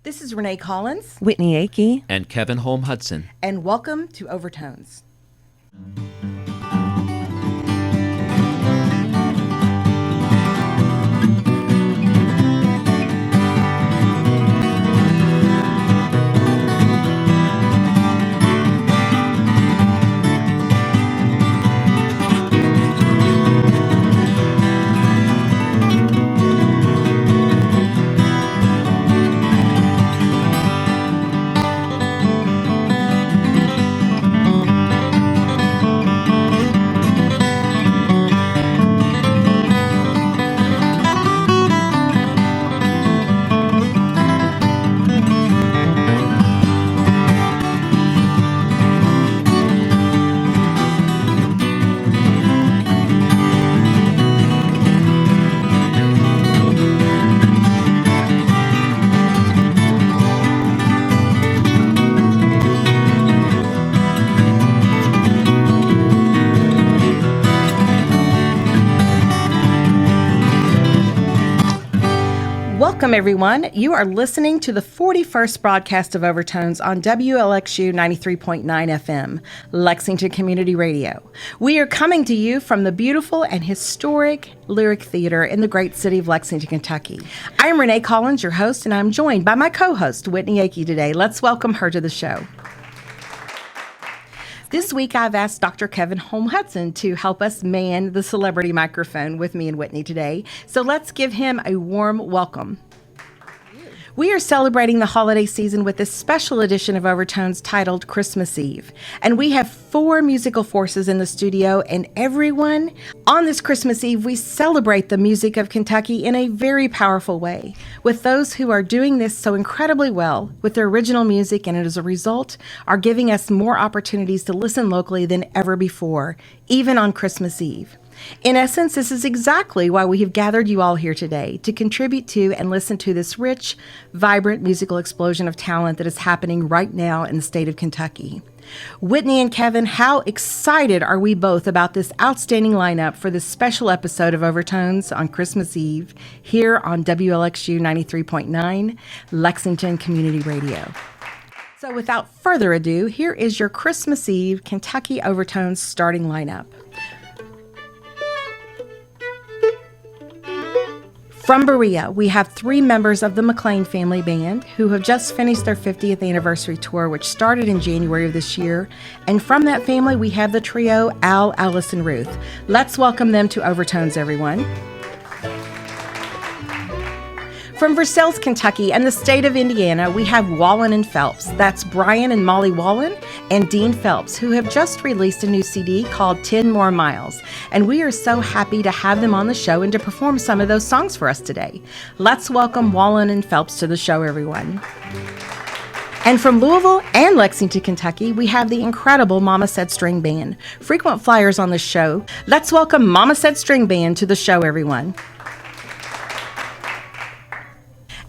This is Renee Collins. Whitney Akey. And Kevin Holm Hudson. And welcome to Overtones. Welcome, everyone. You are listening to the 41st broadcast of Overtones on WLXU 93.9 FM, Lexington Community Radio. We are coming to you from the beautiful and historic Lyric Theater in the great city of Lexington, Kentucky. I'm Renee Collins, your host, and I'm joined by my co-host, Whitney Akey, today. Let's welcome her to the show. This week, I've asked Dr. Kevin Holm Hudson to help us man the celebrity microphone with me and Whitney today. So let's give him a warm welcome. We are celebrating the holiday season with this special edition of Overtones titled Christmas Eve. And we have 4 musical forces in the studio, and everyone on this Christmas Eve, we celebrate the music of Kentucky in a very powerful way, with those who are doing this so incredibly well with their original music, and as a result, are giving us more opportunities to listen locally than ever before, even on Christmas Eve. In essence, this is exactly why we have gathered you all here today, to contribute to and listen to this rich, vibrant musical explosion of talent that is happening right now in the state of Kentucky. Whitney and Kevin, how excited are we both about this outstanding lineup for this special episode of Overtones on Christmas Eve here on WLXU 93.9 Lexington Community Radio. So without further ado, here is your Christmas Eve Kentucky Overtones starting lineup. From Berea, we have 3 members of the McLean Family Band who have just finished their 50th anniversary tour, which started in January of this year. And from that family, we have the trio Al, Alice, and Ruth. Let's welcome them to Overtones, everyone. From Versailles, Kentucky, and the state of Indiana, we have Wallen and Phelps. That's Brian and Molly Wallen and Dean Phelps, who have just released a new CD called 10 More Miles. And we are so happy to have them on the show and to perform some of those songs for us today. Let's welcome Wallen and Phelps to the show, everyone. And from Louisville and Lexington, Kentucky, we have the incredible Mama Said String Band. Frequent flyers on the show. Let's welcome Mama Said String Band to the show, everyone.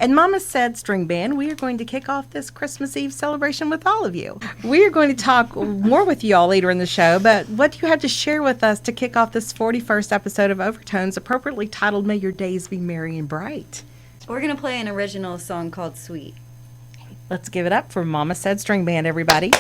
And Mama Said String Band, we are going to kick off this Christmas Eve celebration with all of you. We are going to talk more with you all later in the show, but what do you have to share with us to kick off this 41st episode of Overtones, appropriately titled May Your Days Be Merry and Bright? We're going to play an original song called Sweet. Let's give it up for Mama Said String Band, everybody.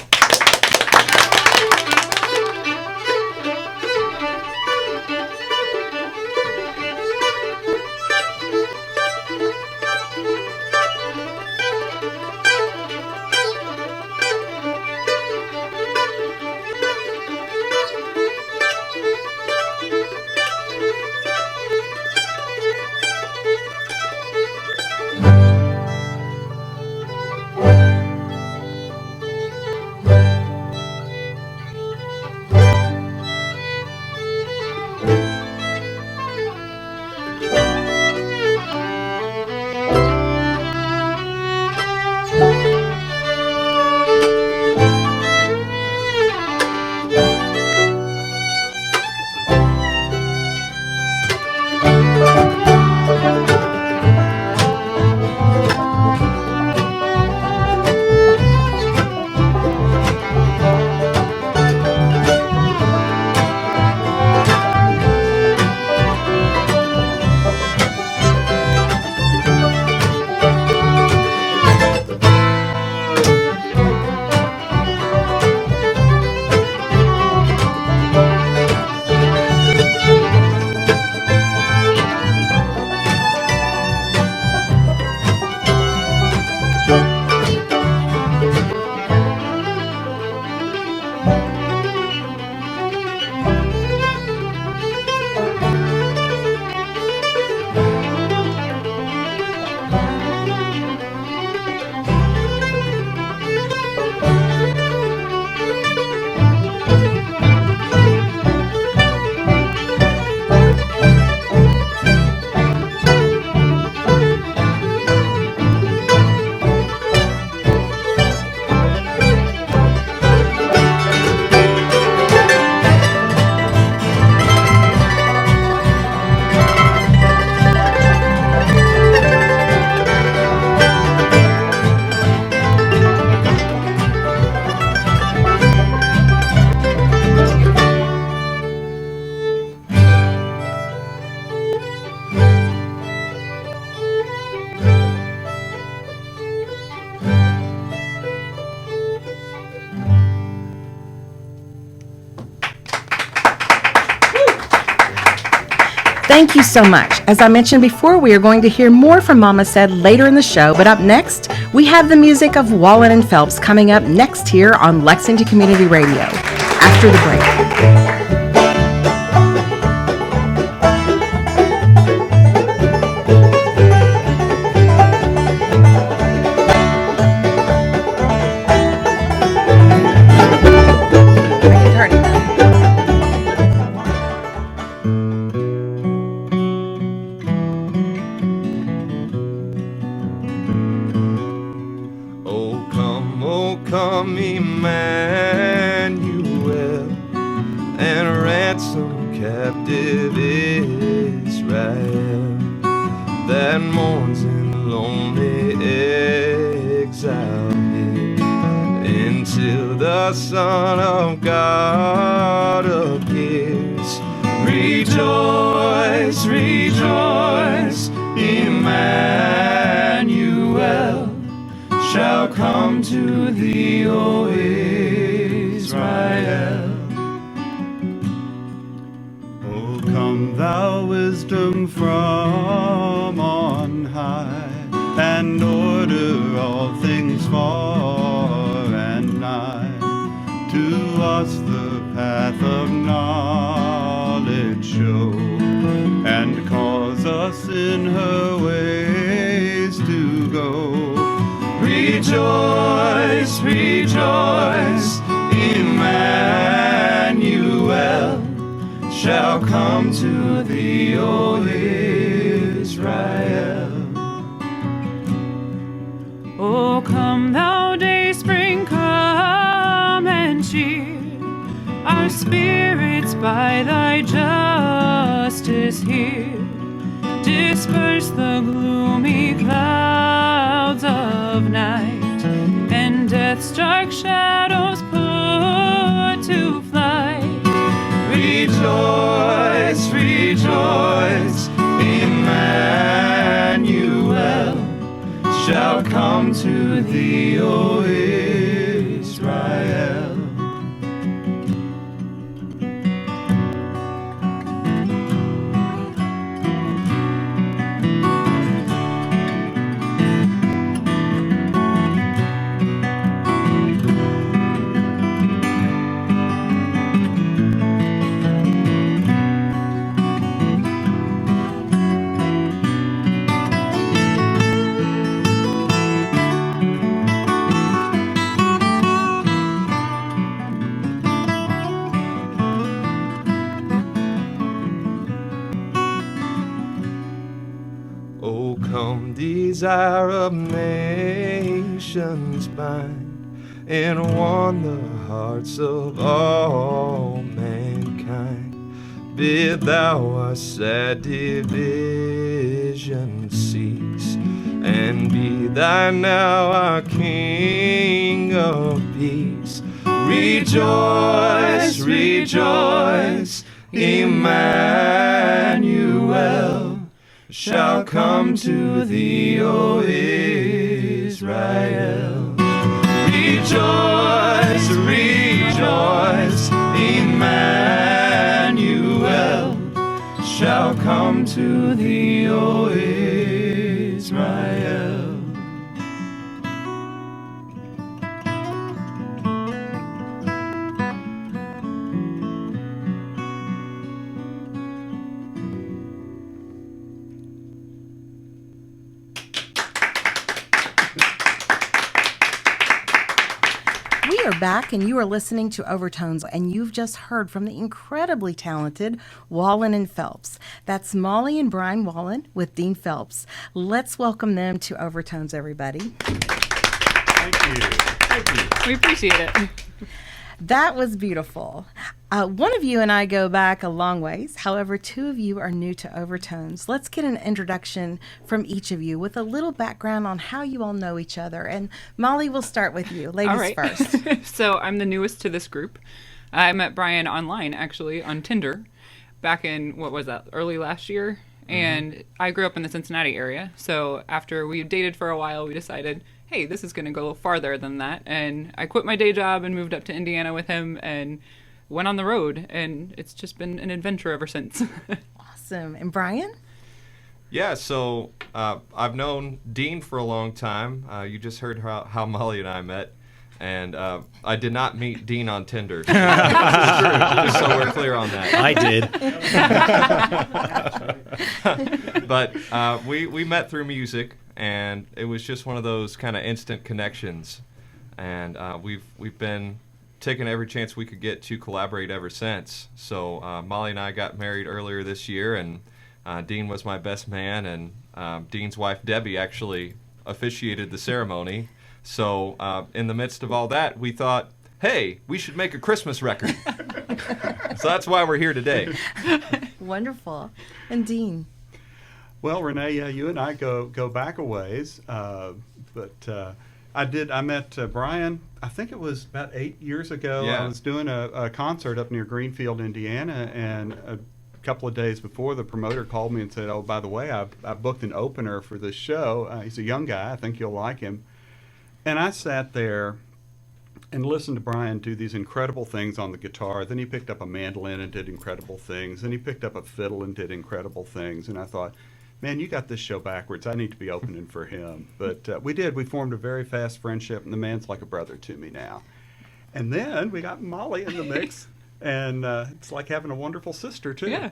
Thank you so much. As I mentioned before, we are going to hear more from Mama Said later in the show, but up next, we have the music of Wallen and Phelps coming up next here on Lexington Community Radio. After the break. Come, Emmanuel, and ransom captive Israel that mourns in lonely exile here until the Son of God appears. Rejoice, rejoice, Emmanuel shall come to thee, O Israel. O come, thou wisdom from on high, and order all things far and nigh. To us the path of knowledge show, and cause us in her ways to go. Rejoice, rejoice, Emmanuel shall come to thee, O Israel. O come, thou dayspring, come and cheer our spirits by thy justice here. Disperse the gloomy clouds of night, and death's dark shadows put to flight. Rejoice, rejoice, Emmanuel shall come to thee, O Israel. O come, desire of nations, bind and warm the hearts of all mankind. Bid thou our sad division cease, and be thy now our King of peace. Rejoice, rejoice, Emmanuel shall come to thee, O Israel. Rejoice, rejoice, Emmanuel shall come to thee, O Israel. We are back, and you are listening to Overtones, and you've just heard from the incredibly talented Wallen and Phelps. That's Molly and Brian Wallen with Dean Phelps. Let's welcome them to Overtones, everybody. Thank you. Thank you. We appreciate it. That was beautiful. One of you and I go back a long ways. However, two of you are new to Overtones. Let's get an introduction from each of you with a little background on how you all know each other. And Molly, we'll start with you. Ladies All right. first. So I'm the newest to this group. I met Brian online, actually, on Tinder back in, what was that, early last year? And I grew up in the Cincinnati area. So after we dated for a while, we decided, hey, this is going to go farther than that. And I quit my day job and moved up to Indiana with him and went on the road. And it's just been an adventure ever since. Awesome. And Brian? Yeah, so I've known Dean for a long time. You just heard how Molly and I met. And I did not meet Dean on Tinder. Just so we're clear on that. I did. But we met through music, and it was just one of those kind of instant connections. And we've been taking every chance we could get to collaborate ever since. So Molly and I got married earlier this year, and Dean was my best man, and Dean's wife Debbie actually officiated the ceremony. So in the midst of all that, we thought, hey, we should make a Christmas record. So that's why we're here today. Wonderful. And Dean? Well, Renee, you and I go back a ways, but I met Brian, I think it was about 8 years ago. Yeah. I was doing a concert up near Greenfield, Indiana, and a couple of days before, the promoter called me and said, oh, by the way, I booked an opener for this show. He's a young guy. I think you'll like him. And I sat there and listened to Brian do these incredible things on the guitar. Then he picked up a mandolin and did incredible things. Then he picked up a fiddle and did incredible things. And I thought, man, you got this show backwards. I need to be opening for him. But we did. We formed a very fast friendship, and the man's like a brother to me now. And then we got Molly in the mix, and it's like having a wonderful sister, too. Yeah.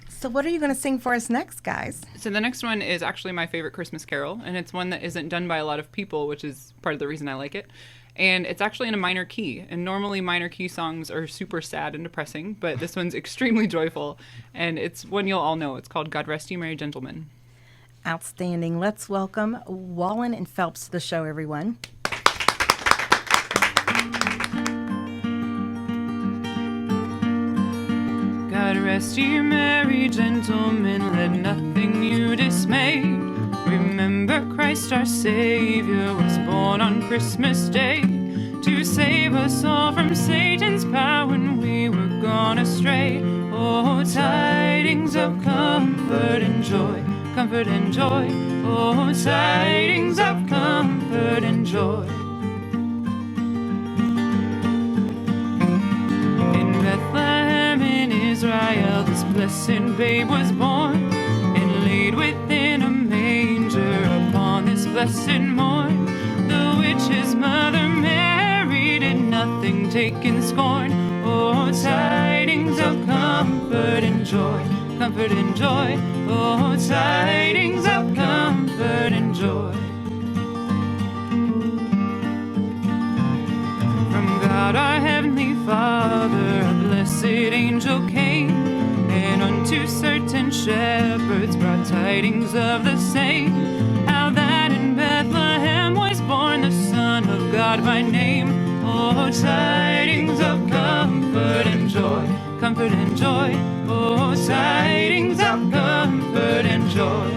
So what are you going to sing for us next, guys? So the next one is actually my favorite Christmas carol, and it's one that isn't done by a lot of people, which is part of the reason I like it. And it's actually in a minor key. And normally minor key songs are super sad and depressing, but this one's extremely joyful. And it's one you'll all know. It's called God Rest You Merry Gentlemen. Outstanding. Let's welcome Wallen and Phelps to the show, everyone. God rest ye merry gentlemen, let nothing you dismay. Remember Christ our Savior was born on Christmas Day to save us all from Satan's power when we were gone astray. Oh, tidings of comfort and joy, comfort and joy. Oh, tidings of comfort and joy. In Bethlehem in Israel, this blessed babe was born and laid within a manger upon this blessed morn. The which his mother Mary did nothing take in scorn. Oh, tidings of comfort and joy, comfort and joy. Oh, tidings of comfort and joy. From God our heavenly Father a blessed angel came, and unto certain shepherds brought tidings of the same, how that in Bethlehem was born the Son of God by name. Oh, tidings of comfort and joy, comfort and joy. Oh, tidings of comfort and joy.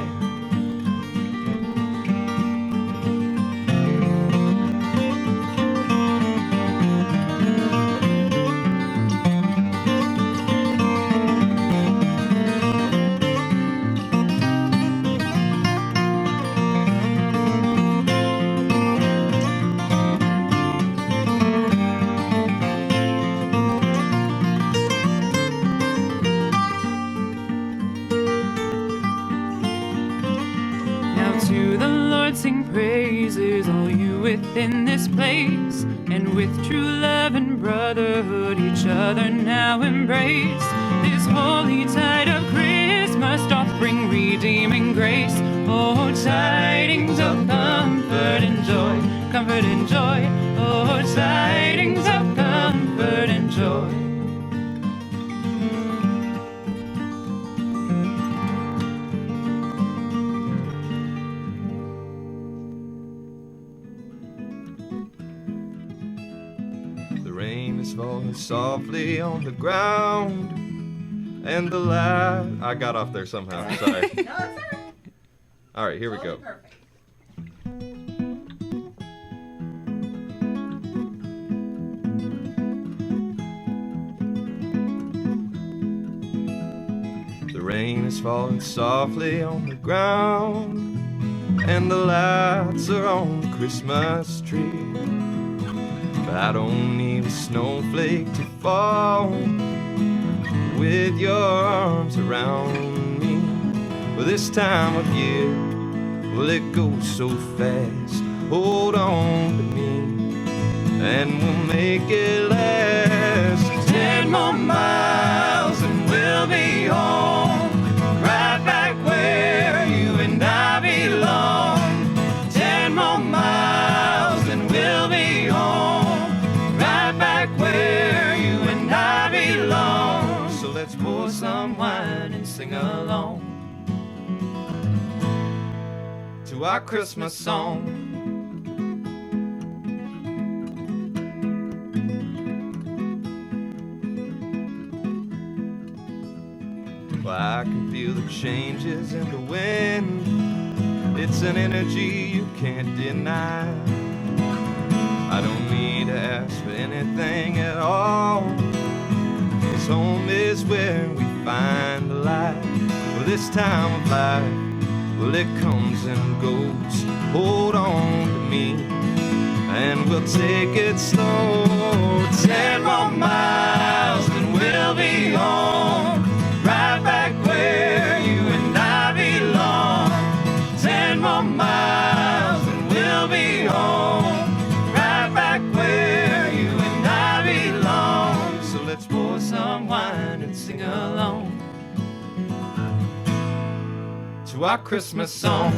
Sing praises, all you within this place, and with true love and brotherhood each other now embrace. This holy tide of Christmas doth bring redeeming grace. Oh, tidings of comfort and joy, comfort and joy. Oh, tidings of comfort and joy. Falling softly on the ground, and the light. I got off there somehow. Sorry. No, it's all right. All right, here we go. Perfect. The rain is falling softly on the ground, and the lights are on the Christmas tree. But I don't need a snowflake to fall. with your arms around me. Well, this time of year, well, it goes so fast. Hold on to me, and we'll make it last. 10 more miles and we'll be home, right back where you and I belong. 10 more miles and we'll be home, right back where you and I belong. So let's pour some wine and sing along to our Christmas song. Well, I can feel the changes in the wind. It's an energy you can't deny. I don't need to ask for anything at all. This home is where we find the light. Well, this time of life, well, it comes and goes. Hold on to me, and we'll take it slow. 10 more miles and we'll be home, right back where you and I belong. 10 more miles and we'll be home, right back where you and I belong. So let's pour some wine and sing along to our Christmas song.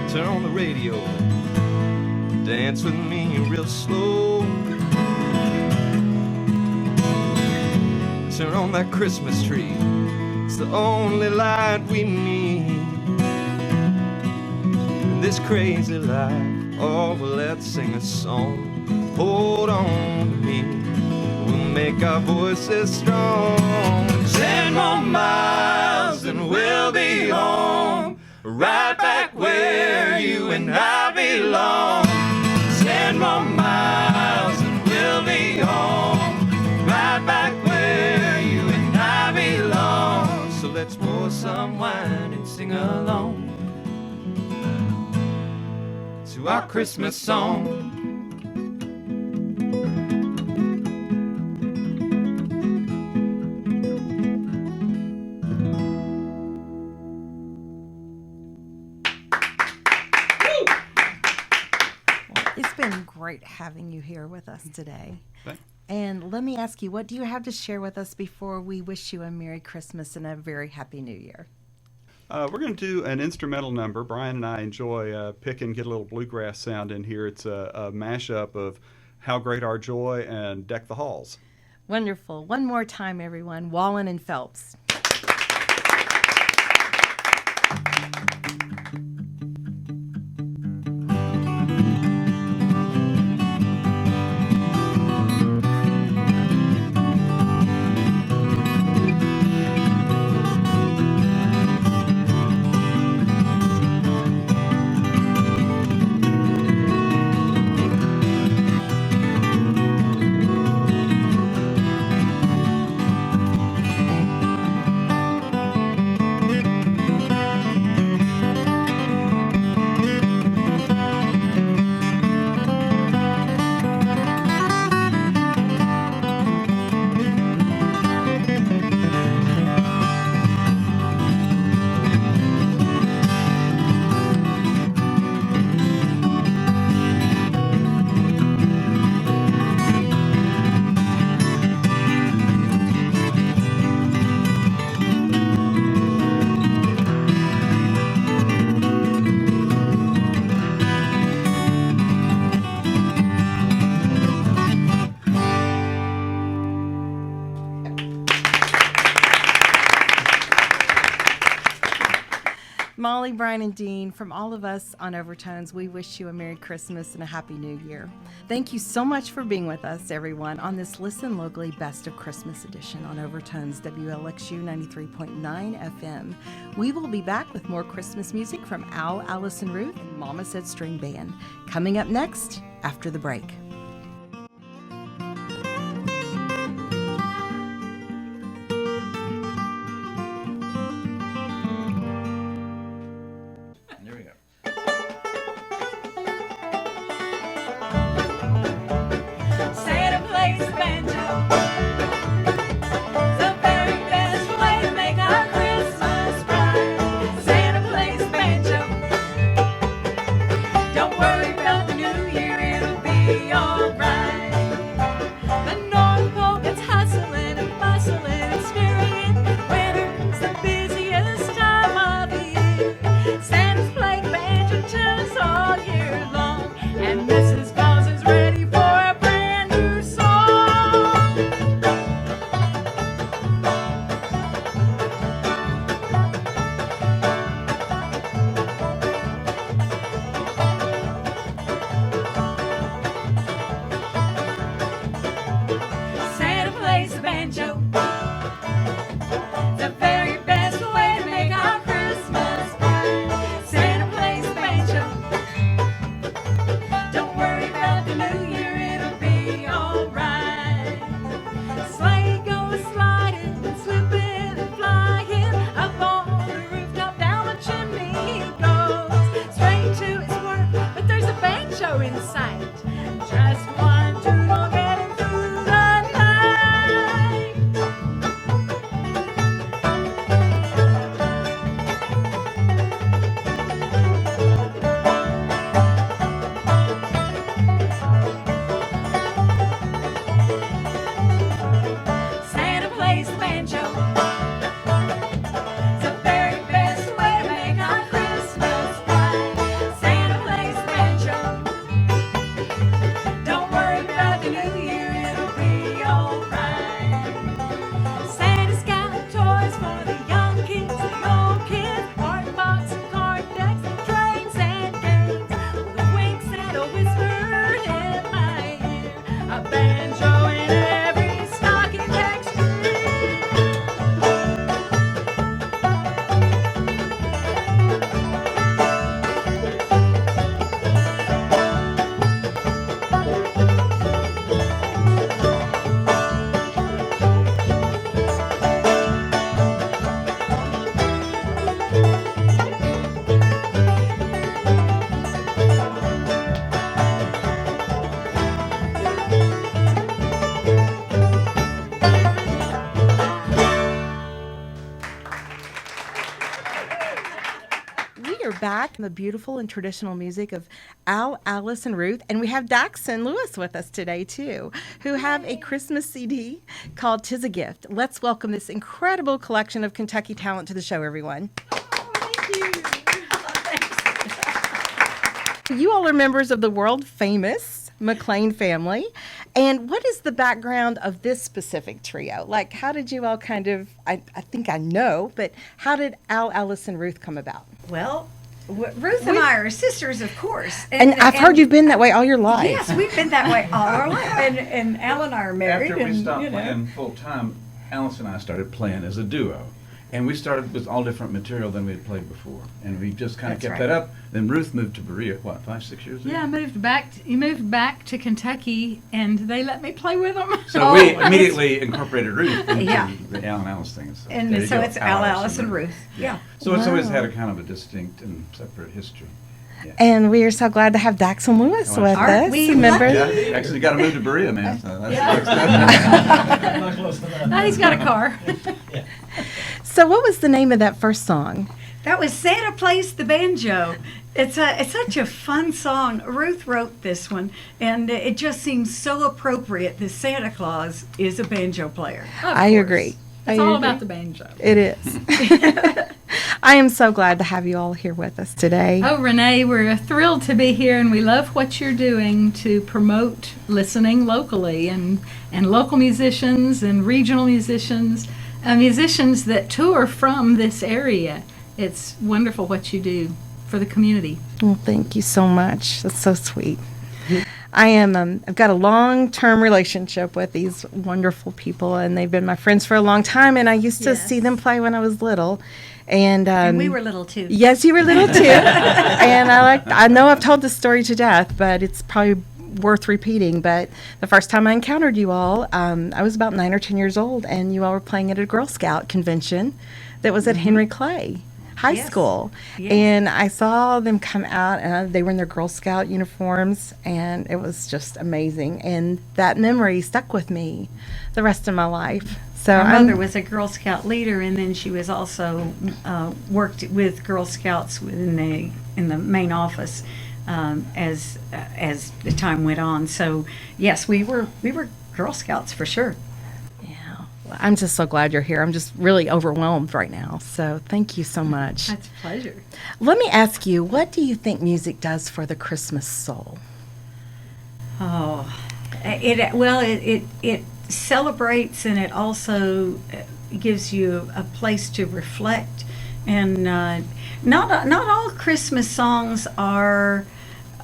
Turn on the radio, dance with me real slow. Turn on that Christmas tree, it's the only light we need in this crazy life. Oh, well, let's sing a song. Hold on to me, we'll make our voices strong. 10 more miles and we'll be home, right back where you and I belong. 10 more miles and we'll be home, right back where you and I belong. So let's pour some wine and sing along to our Christmas song. It's been great having you here with us today. Thanks. And let me ask you, what do you have to share with us before we wish you a Merry Christmas and a very Happy New Year? We're going to do an instrumental number. Brian and I enjoy picking, get a little bluegrass sound in here. It's a mashup of How Great Our Joy and Deck the Halls. Wonderful. One more time, everyone. Wallen and Phelps. Molly, Brian, and Dean, from all of us on Overtones, we wish you a Merry Christmas and a Happy New Year. Thank you so much for being with us, everyone, on this Listen Locally Best of Christmas edition on Overtones WLXU 93.9 FM. We will be back with more Christmas music from Al, Alice, and Ruth and Mama Said String Band. Coming up next, after the break. There we go. are back in the beautiful and traditional music of Al, Alice, and Ruth. And we have Dax and Lewis with us today, too, who have a Christmas CD called "'Tis a Gift." Let's welcome this incredible collection of Kentucky talent to the show, everyone. You all are members of the world-famous McLean family. And what is the background of this specific trio? Like, how did you all kind of, I think I know, but how did Al, Alice, and Ruth come about? Well, Ruth and I are sisters, of course. And I've heard you've been that way all your life. Yes, we've been that way all our life. And Al and I are married. After we and, stopped you know. playing full time, Alice and I started playing as a duo. And we started with all different material than we had played before. And we just kind of That's kept right. that up. Then Ruth moved to Berea, what, 5-6 years ago? Yeah, he moved back to Kentucky, and they let me play with them. So we immediately incorporated Ruth into Yeah. the Al and Alice thing. So, there And you so go, it's Al, Alice, and Ruth. Yeah. So it's always Wow. had a kind of a distinct and separate history. Yeah. And we are so glad to have Dax and Lewis Oh, with aren't us. we Members. Yeah, actually got to move to Berea, man. So that's Now he's got a car. So what was the name of that first song? That was Santa Plays the Banjo. It's such a fun song. Ruth wrote this one, and it just seems so appropriate that Santa Claus is a banjo player. I agree. It's I all agree. about the banjo. It is. I am so glad to have you all here with us today. Oh, Renee, we're thrilled to be here, and we love what you're doing to promote listening locally and local musicians and regional musicians, musicians that tour from this area. It's wonderful what you do for the community. Well, thank you so much. That's so sweet. I am. I've got a long-term relationship with these wonderful people, and they've been my friends for a long time. And I used to see them play when I was little, and we were little too. Yes, you were little too. And I know I've told this story to death, but it's probably worth repeating. But the first time I encountered you all, I was about 9 or 10 years old, and you all were playing at a Girl Scout convention that was at Henry Clay High Yes. School. Yes. And I saw them come out, and they were in their Girl Scout uniforms, and it was just amazing. And that memory stuck with me the rest of my life. So Our I'm- mother was a Girl Scout leader, and then she was also worked with Girl Scouts in the main office as the time went on. So yes, we were Girl Scouts for sure. I'm just so glad you're here. I'm just really overwhelmed right now. So thank you so much. That's a pleasure. Let me ask you, what do you think music does for the Christmas soul? Oh, it celebrates, and it also gives you a place to reflect. And not all Christmas songs are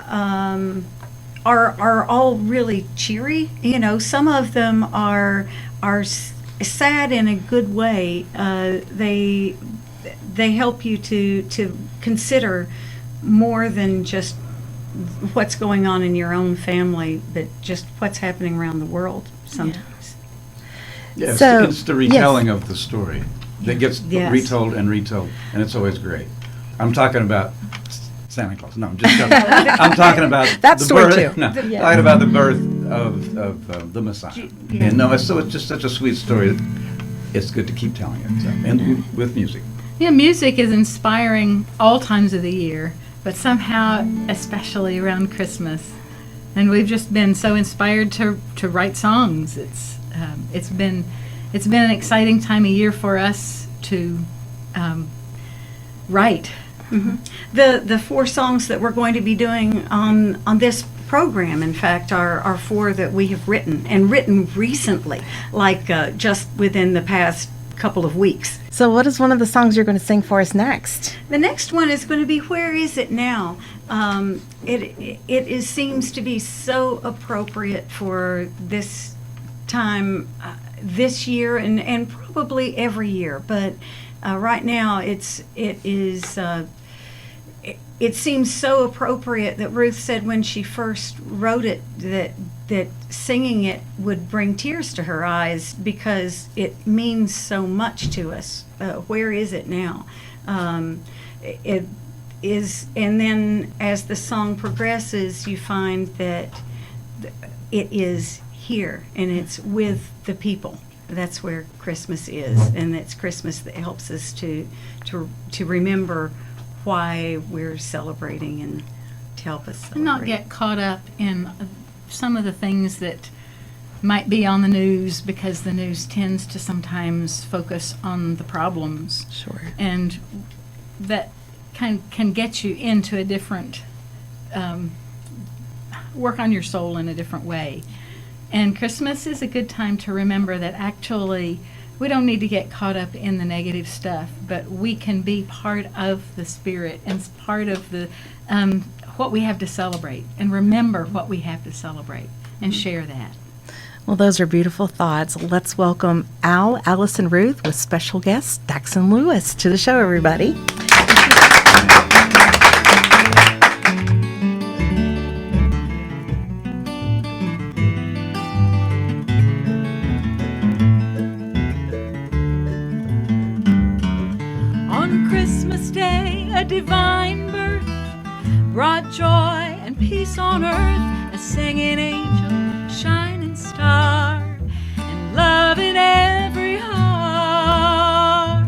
all really cheery. You know, some of them are sad in a good way. They help you to consider more than just what's going on in your own family, but just what's happening around the world sometimes. Yeah, So, it's the retelling of the story that gets Yes. retold and retold, and it's always great. I'm talking about Santa Claus. No, I'm just joking. I'm talking about That the story birth. too. No, talking about the birth of the Messiah. Yeah. And no, it's just such a sweet story. That it's good to keep telling it, so, and with music. Yeah, music is inspiring all times of the year, but somehow especially around Christmas. And we've just been so inspired to write songs. It's been an exciting time of year for us to write. Mm-hmm. The 4 songs that we're going to be doing on this program, in fact, are 4 that we have written recently, like just within the past couple of weeks. So what is one of the songs you're going to sing for us next? The next one is going to be "Where Is It Now?" It seems to be so appropriate for this time, this year, and probably every year. But right now, it seems so appropriate that Ruth said when she first wrote it that singing it would bring tears to her eyes because it means so much to us. Where is it now? It is, and then as the song progresses, you find that it is here and it's with the people. That's where Christmas is, and it's Christmas that helps us to remember why we're celebrating and to help us celebrate. Not get caught up in some of the things that might be on the news, because the news tends to sometimes focus on the problems. Sure. And that can get you into a different, work on your soul in a different way. And Christmas is a good time to remember that actually we don't need to get caught up in the negative stuff, but we can be part of the spirit and part of the what we have to celebrate, and remember what we have to celebrate and share that. Well, those are beautiful thoughts. Let's welcome Al, Alice, and Ruth with special guest Daxon Lewis to the show, everybody. On Christmas Day, a divine birth brought joy and peace on earth, a singing angel, shining star, and love in every heart.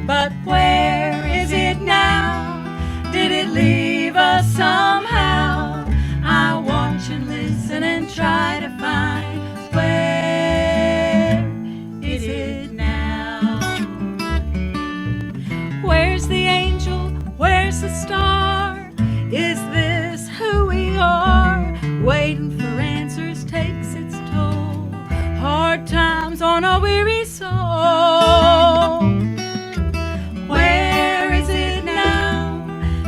But where is it now? Did it leave us somehow? I watch and listen and try to find where is it now? Where's the angel? Where's the star? Is this who we are? Waiting for answers takes its toll. Hard times on a weary soul. Where is it now?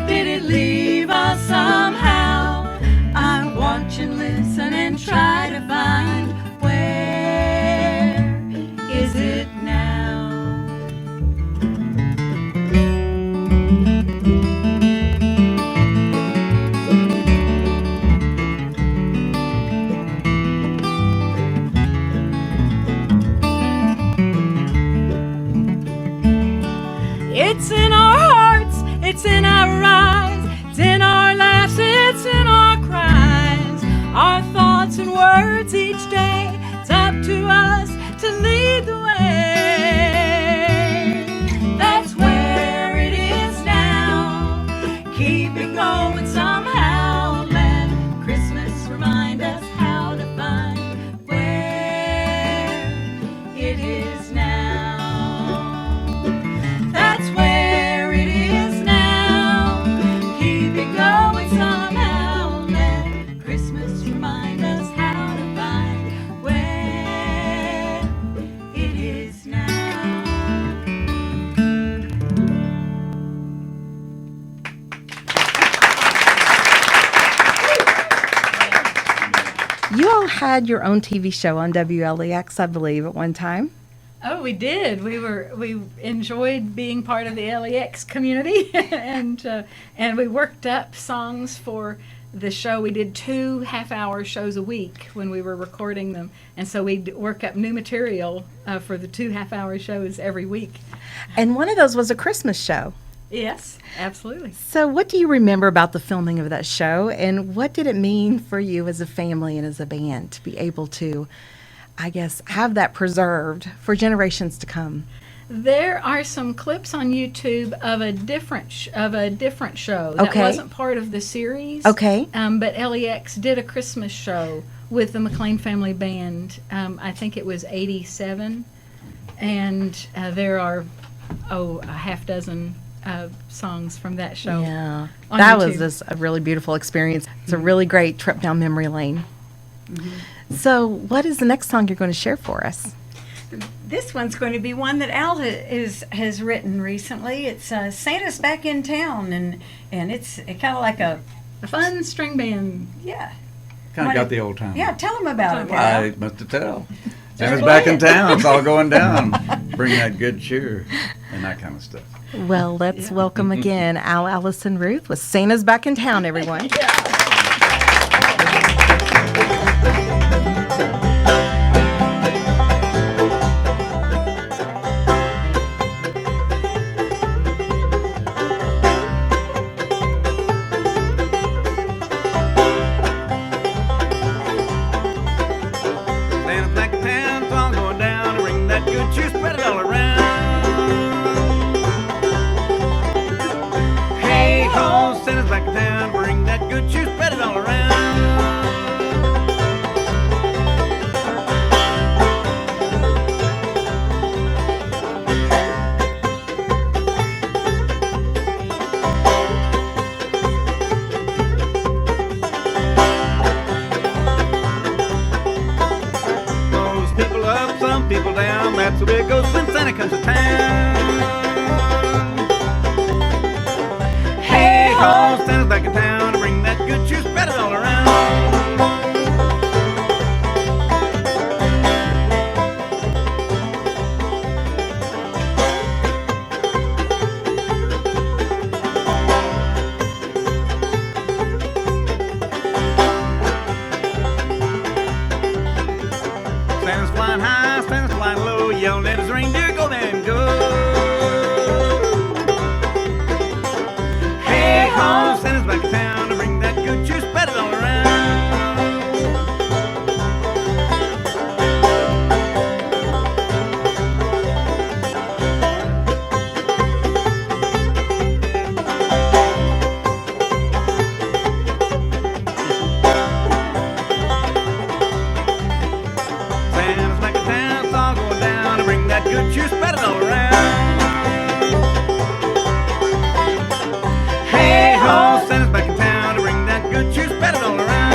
Did it leave us somehow? I watch and listen and try to find where is it now? It's in our hearts, it's in our eyes, it's in our laughs, it's in our cries, our thoughts and words each day. It's up to us to lead the way. That's where it is now. Keep it going somehow. Let Christmas remind us how to find where it is now. That's where it is now. Keep it going somehow. Let Christmas remind us how to find where it is now. You all had your own TV show on WLEX, I believe, at one time. Oh, we did. We enjoyed being part of the LEX community, and we worked up songs for the show. We did 2 half-hour shows a week when we were recording them, and so we'd work up new material for the 2 half-hour shows every week. And one of those was a Christmas show. Yes, absolutely. So what do you remember about the filming of that show, and what did it mean for you as a family and as a band to be able to, I guess, have that preserved for generations to come? There are some clips on YouTube of a different show that Okay. wasn't part of the series. Okay. But LEX did a Christmas show with the McLean Family Band. I think it was '87, and there are a half dozen songs from that show. Yeah, on that YouTube. was just a really beautiful experience. It's a really great trip down memory lane. So what is the next song you're going to share for us? This one's going to be one that Al has written recently. It's Santa's Back in Town, and it's kind of like a fun string band. Yeah. Kind What of got it- the old time. Yeah, tell them about it, Al. I must have tell. Santa's back in town. It's all going down. Bring that good cheer and that kind of stuff. Well, let's welcome again Al, Alice, and Ruth with Santa's Back in Town, everyone. Santa's back in town, it's all going down. Bring that good cheer, spread it all around. ho, Santa's back in town to bring that good cheer, spread it all around. Santa's flying high, Santa's flying low, yelling at his reindeer, go then go. Hey ho, Santa's back in town to bring that good cheer, spread it all around. Santa's back in town, it's all going down to bring that good cheer, spread it all around. Hey ho, Santa's back in town to bring that good cheer, spread it all around.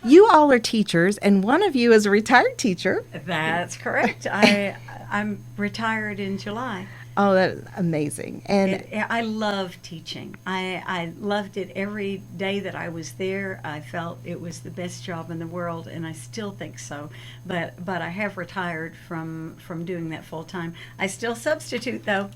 You all are teachers, and one of you is a retired teacher. That's correct. I'm retired in July. Oh, that's amazing. And I love teaching. I loved it every day that I was there. I felt it was the best job in the world, and I still think so. But I have retired from doing that full time. I still substitute though.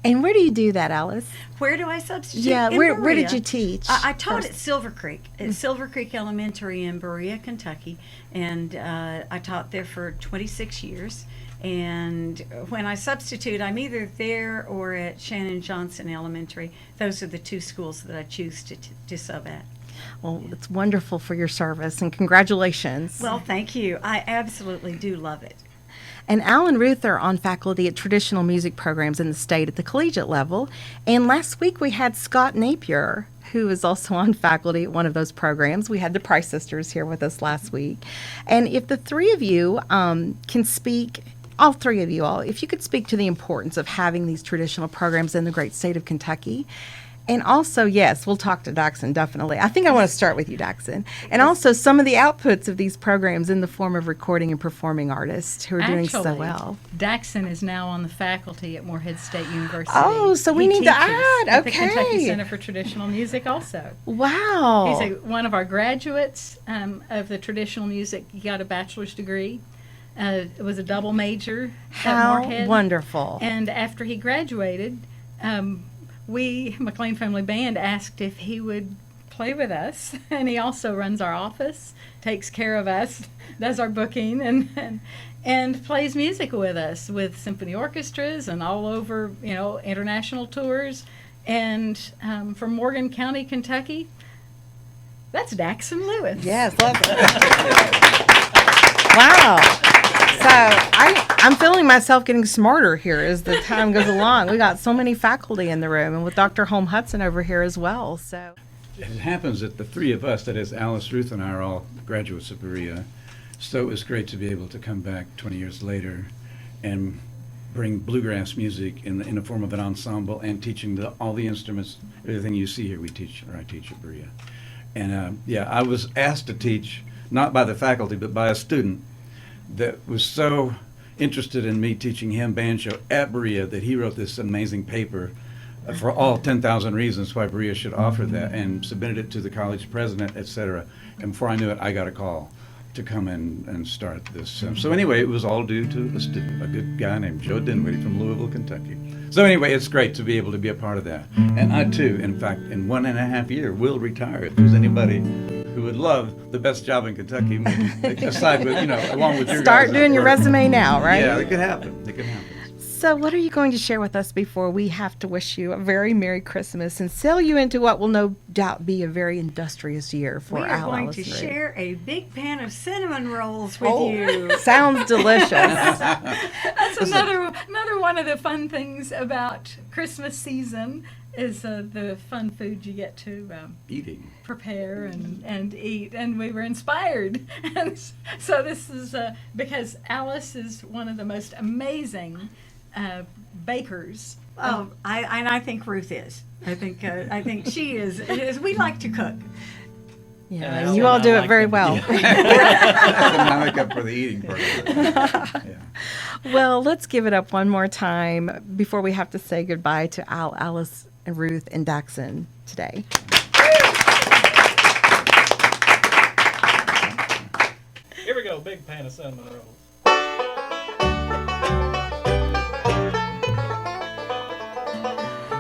and where do you do that, Alice? Where do I substitute? Yeah, In where Berea. did you teach? I taught first? at Silver Creek, Silver Creek Elementary in Berea, Kentucky, and I taught there for 26 years. And when I substitute, I'm either there or at Shannon Johnson Elementary. Those are the two schools that I choose to sub at. Well, it's wonderful for your service, and congratulations. Well, thank you. I absolutely do love it. And Al and Ruth are on faculty at traditional music programs in the state at the collegiate level. And last week we had Scott Napier, who is also on faculty at one of those programs. We had the Price sisters here with us last week. And if the three of you can speak, all three of you all, if you could speak to the importance of having these traditional programs in the great state of Kentucky. And also, yes, we'll talk to Daxon, definitely. I think I want to start with you, Daxon. And also some of the outputs of these programs in the form of recording and performing artists who are doing so well. Daxon is now on the faculty at Morehead State University. Oh, so we He need to teaches add. at the Okay. Kentucky Center for Traditional Music also. Wow. He's one of our graduates of the traditional music. He got a bachelor's degree. It was a double major at How Morehead. wonderful. And after he graduated, we, McLean Family Band, asked if he would play with us. And he also runs our office, takes care of us, does our booking, and plays music with us with symphony orchestras and all over, international tours. And from Morgan County, Kentucky, that's Daxon Lewis. Yes, love it. Wow. So I'm feeling myself getting smarter here as the time goes along. We got so many faculty in the room, and with Dr. Holm Hudson over here as well. So It happens that the three of us, that is Alice, Ruth, and I, are all graduates of Berea. So it was great to be able to come back 20 years later and bring bluegrass music in the form of an ensemble and teaching all the instruments. Everything you see here, I teach at Berea. And I was asked to teach, not by the faculty, but by a student that was so interested in me teaching him banjo at Berea that he wrote this amazing paper for all 10,000 reasons why Berea should offer that, and submitted it to the college president, etc. And before I knew it, I got a call to come in and start this. So anyway, it was all due to a student, a good guy named Joe Dinwiddie from Louisville, Kentucky. So anyway, it's great to be able to be a part of that. And I too, in fact, in 1.5 years, will retire. If there's anybody who would love the best job in Kentucky, aside with, along with your start guys' doing your work. resume now, right? Yeah, it could happen. It could happen. So what are you going to share with us before we have to wish you a very Merry Christmas and sell you into what will no doubt be a very industrious year for We are Al, going Alice, to and Ruth? share a big pan of cinnamon rolls with you. Sounds delicious. That's another one of the fun things about Christmas season. the fun food you get to Eating. prepare and eat, and we were inspired. And so this is because Alice is one of the most amazing bakers. I think Ruth is. I think she is. We like to cook. Yeah, you all do it very well. I make up for the eating part of it. Yeah. Well, let's give it up one more time before we have to say goodbye to Al, Alice, and Ruth, and Daxon today. Here we go, big pan of cinnamon rolls.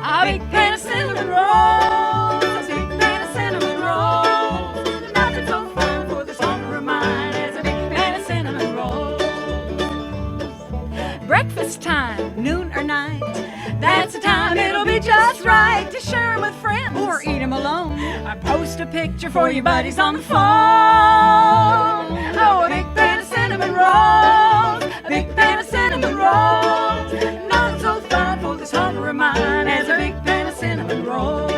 A big pan of cinnamon rolls, a big pan of cinnamon rolls. Nothing so fun for the summer of mine as a big pan of cinnamon rolls. Breakfast time, noon or night, that's the time it'll be just right to share 'em with friends or eat 'em alone. I post a picture for your buddies on the phone. Oh, a big pan of cinnamon rolls, a big pan of cinnamon rolls. Nothing so fun for this hunger of mine as a big pan of cinnamon rolls.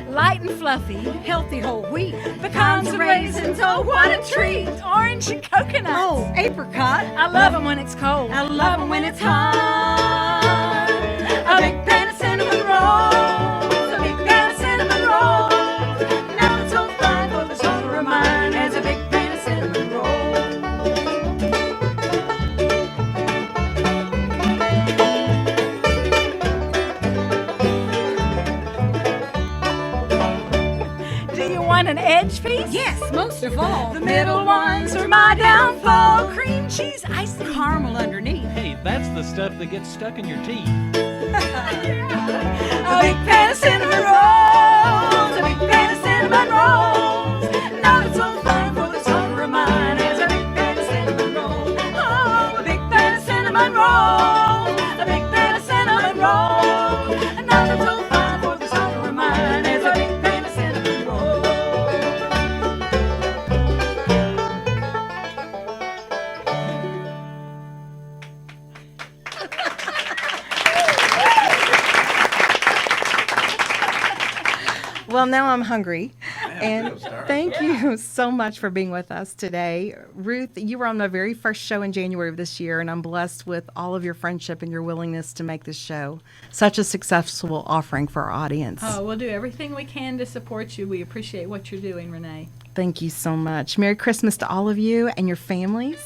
Light and fluffy, healthy whole wheat, pecans and raisins, oh what a treat! Orange and coconuts, Oh, apricot. I love 'em when it's cold, I love 'em when it's hot. A big pan of cinnamon rolls, a big pan of cinnamon rolls. Now it's so fine for this hunger of mine as a big pan of cinnamon rolls. Do you want an edge piece? Yes, most of all. The middle ones are my downfall. Cream cheese, icing, caramel underneath. Hey, that's the stuff that gets stuck in your teeth. A big pan of cinnamon rolls, a big pan of cinnamon rolls. Now it's so fun for this hunger of mine as a big pan of cinnamon rolls. Oh, a big pan of cinnamon rolls, a big pan of cinnamon rolls. Now it's so fun for this hunger of mine as a big pan of cinnamon rolls. Well, now I'm hungry. And feel starved. thank you so much for being with us today. Ruth, you were on my very first show in January of this year, and I'm blessed with all of your friendship and your willingness to make this show such a successful offering for our audience. Oh, we'll do everything we can to support you. We appreciate what you're doing, Renee. Thank you so much. Merry Christmas to all of you and your families.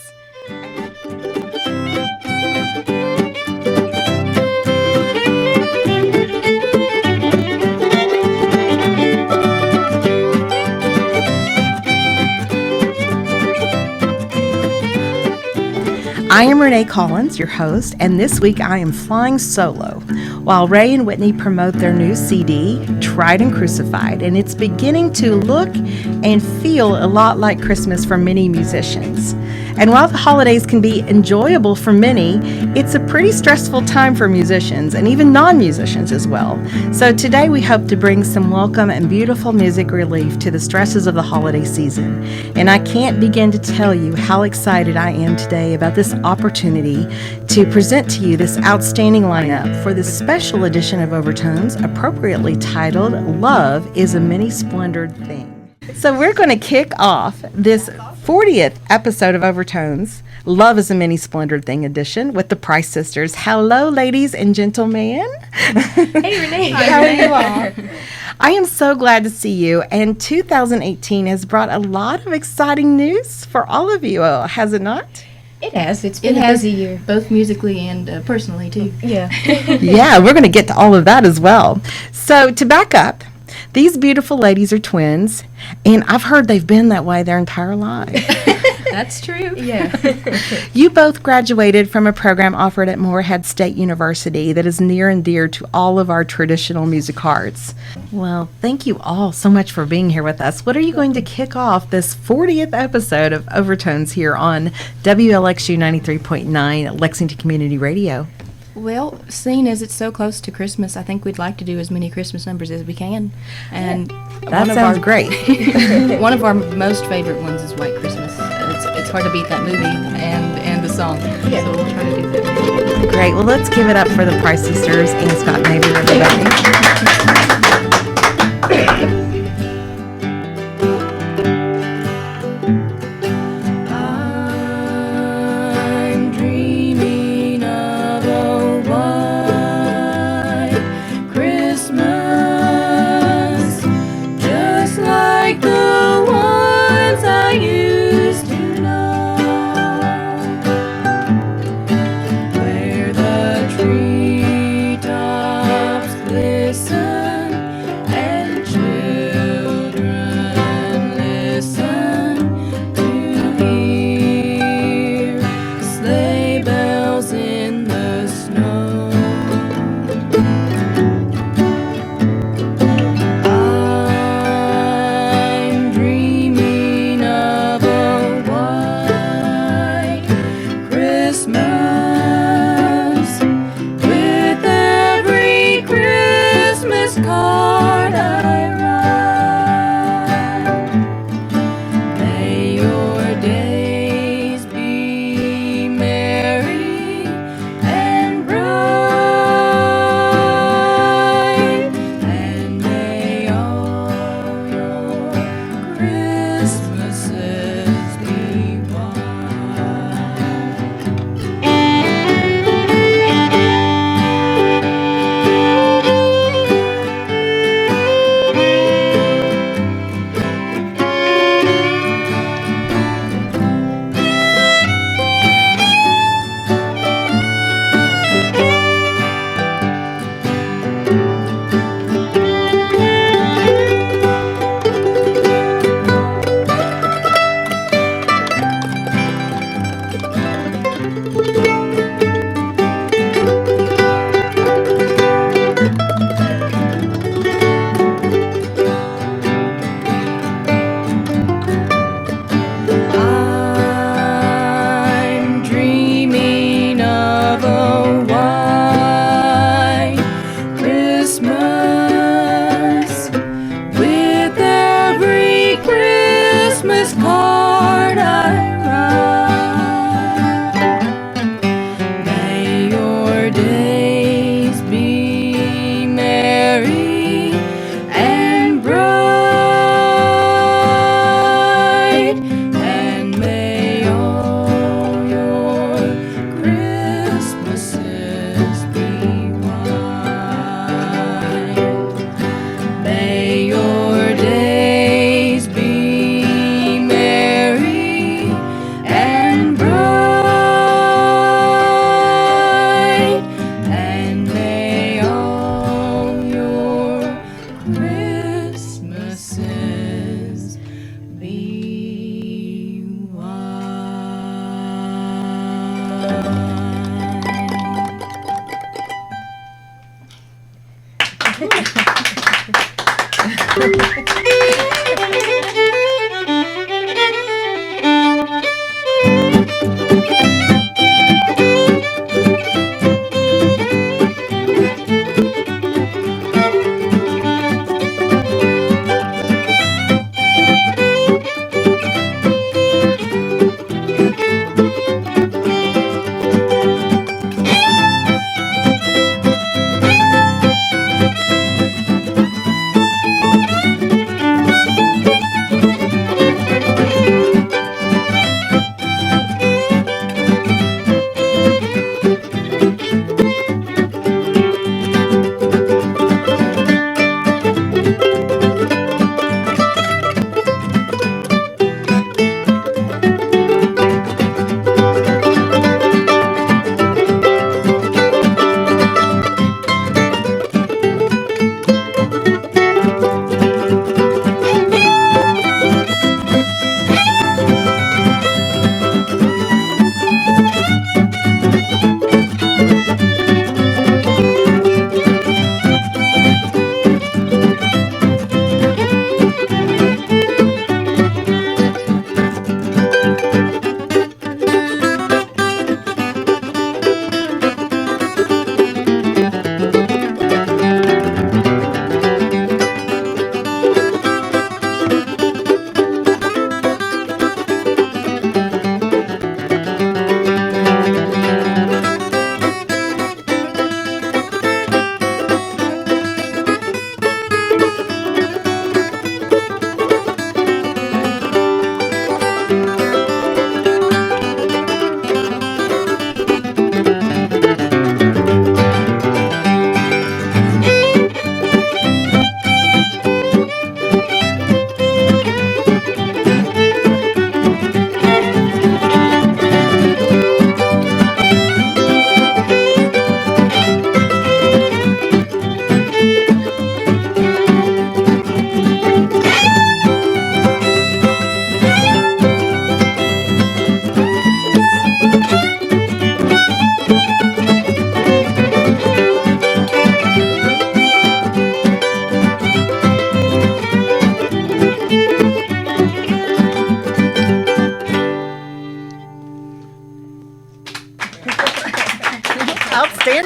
I am Renee Collins, your host, and this week I am flying solo while Ray and Whitney promote their new CD, Tried and Crucified, and it's beginning to look and feel a lot like Christmas for many musicians. And while the holidays can be enjoyable for many, it's a pretty stressful time for musicians and even non-musicians as well. So today we hope to bring some welcome and beautiful music relief to the stresses of the holiday season. And I can't begin to tell you how excited I am today about this opportunity to present to you this outstanding lineup for this special edition of Overtones, appropriately titled Love is a Many Splendored Thing. So we're going to kick off this 40th episode of Overtones, Love is a Many Splendored Thing edition with the Price Sisters. Hello, ladies and gentlemen. Hey, Renee. How are you all? I am so glad to see you, and 2018 has brought a lot of exciting news for all of you, has it not? It has. It's been a busy year, both musically and personally, too. Yeah. Yeah, we're going to get to all of that as well. So to back up, these beautiful ladies are twins, and I've heard they've been that way their entire lives. That's true. Yeah. You both graduated from a program offered at Moorhead State University that is near and dear to all of our traditional music hearts. Well, thank you all so much for being here with us. What are you going to kick off this 40th episode of Overtones here on WLXU 93.9 Lexington Community Radio? Well, seeing as it's so close to Christmas, I think we'd like to do as many Christmas numbers as we can. And That sounds great. one of our most favorite ones is White Christmas. It's hard to beat that movie and the song. Yeah. So we'll try to do that. Great. Well, let's give it up for the Price Sisters and Scott Navy, everybody. I'm dreaming of a white Christmas, just like the ones I used to know, where the treetops glisten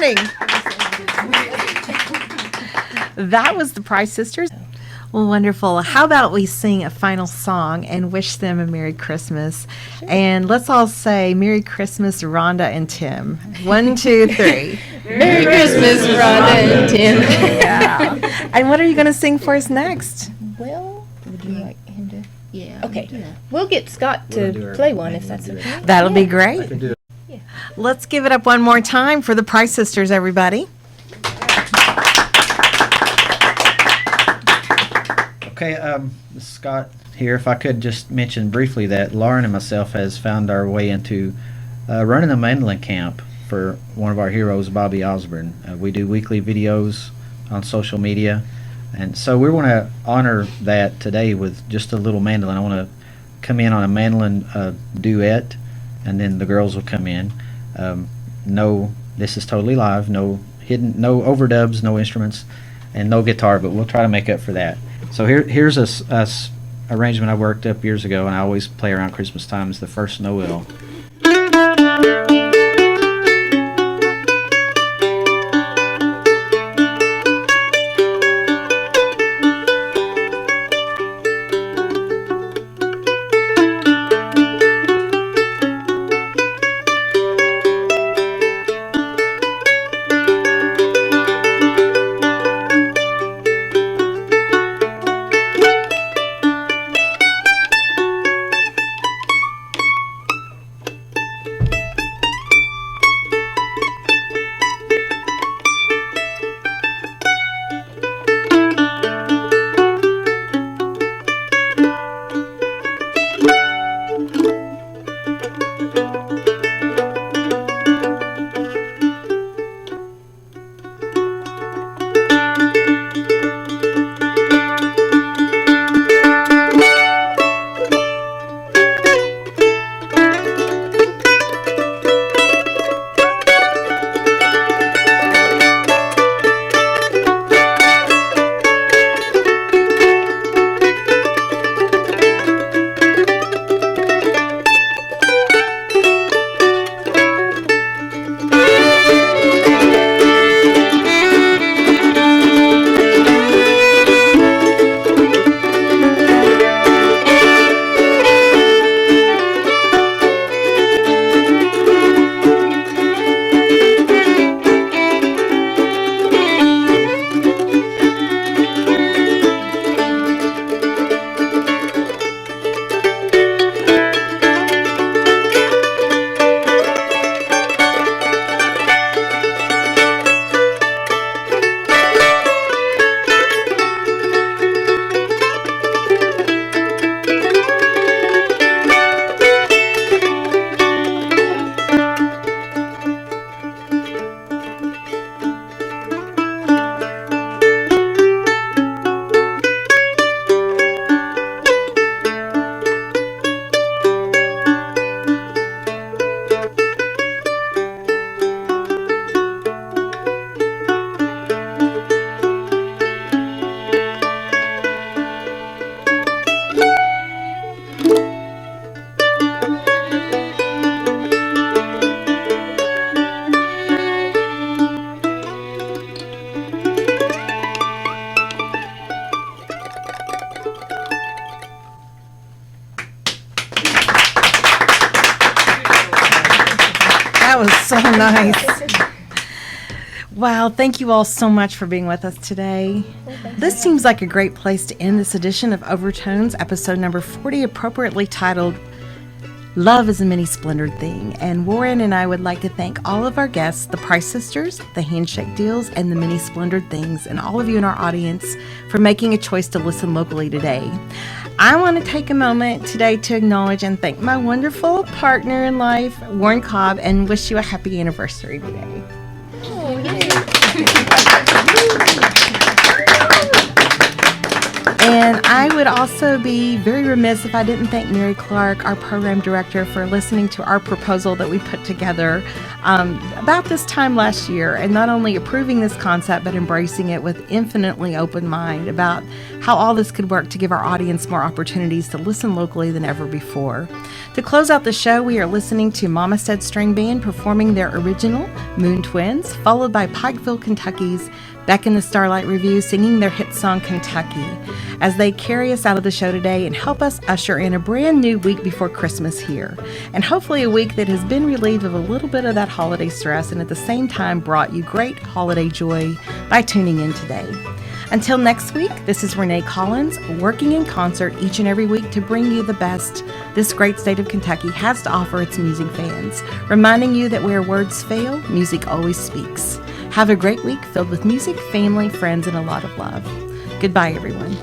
morning. That was the Price Sisters. Well, wonderful. How about we sing a final song and wish them a Merry Christmas? Sure. And let's all say Merry Christmas, Rhonda and Tim. 1, 2, 3. Merry Christmas, Rhonda and Tim. Yeah. And what are you going to sing for us next? Well, would you like him to? Yeah. Okay. We'll get Scott to play one if that's okay. That'll be great. Yeah. Let's give it up one more time for the Price Sisters, everybody. Okay, this is Scott here. If I could just mention briefly that Lauren and myself has found our way into running a mandolin camp for one of our heroes, Bobby Osborne. We do weekly videos on social media, and so we want to honor that today with just a little mandolin. I want to come in on a mandolin duet, and then the girls will come in. No, this is totally live. No no overdubs, no instruments, and no guitar. But we'll try to make up for that. So here's a arrangement I worked up years ago, and I always play around Christmas time. It's the first Noel. That was so nice. Wow, thank you all so much for being with us today. This seems like a great place to end this edition of Overtones, episode number 40, appropriately titled Love is a Many Splendored Thing. And Warren and I would like to thank all of our guests, the Price Sisters, the Handshake Deals, and the Many Splendored Things, and all of you in our audience for making a choice to listen locally today. I want to take a moment today to acknowledge and thank my wonderful partner in life, Warren Cobb, and wish you a happy anniversary today. And I would also be very remiss if I didn't thank Mary Clark, our program director, for listening to our proposal that we put together about this time last year, and not only approving this concept, but embracing it with infinitely open mind about how all this could work to give our audience more opportunities to listen locally than ever before. To close out the show, we are listening to Mama Said String Band performing their original Moon Twins, followed by Pikeville, Kentucky's Beck in the Starlight Review singing their hit song Kentucky, as they carry us out of the show today and help us usher in a brand new week before Christmas here, and hopefully a week that has been relieved of a little bit of that holiday stress and at the same time brought you great holiday joy by tuning in today. Until next week, this is Renee Collins, working in concert each and every week to bring you the best this great state of Kentucky has to offer its music fans, reminding you that where words fail, music always speaks. Have a great week filled with music, family, friends, and a lot of love. Goodbye, everyone.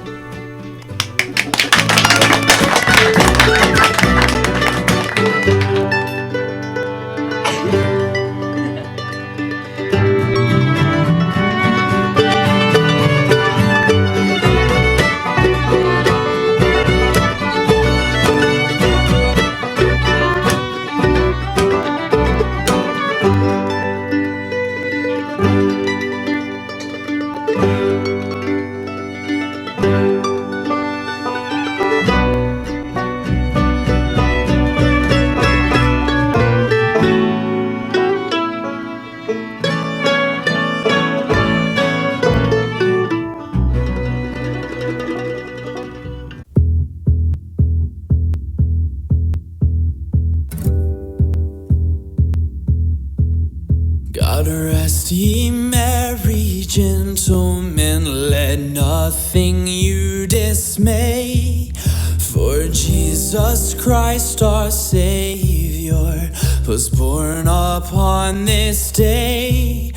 God rest ye merry gentlemen, let nothing you dismay. For Jesus Christ our Savior was born upon this day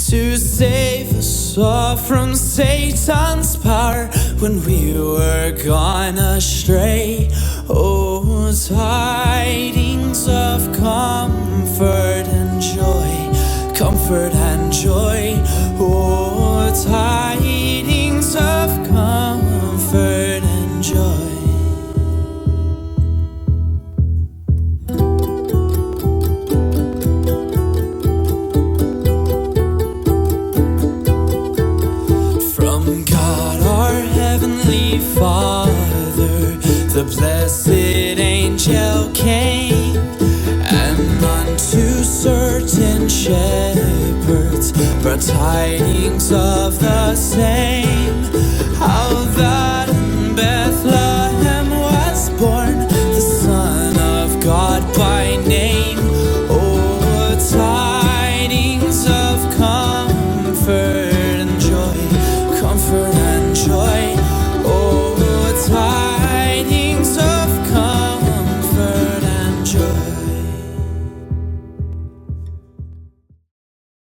to save us all from Satan's power when we were gone astray. Oh, tidings of comfort and joy, comfort and joy. Oh, tidings of comfort and joy. From God our Heavenly Father, the blessed angel came, and unto certain shepherds brought tidings of the same.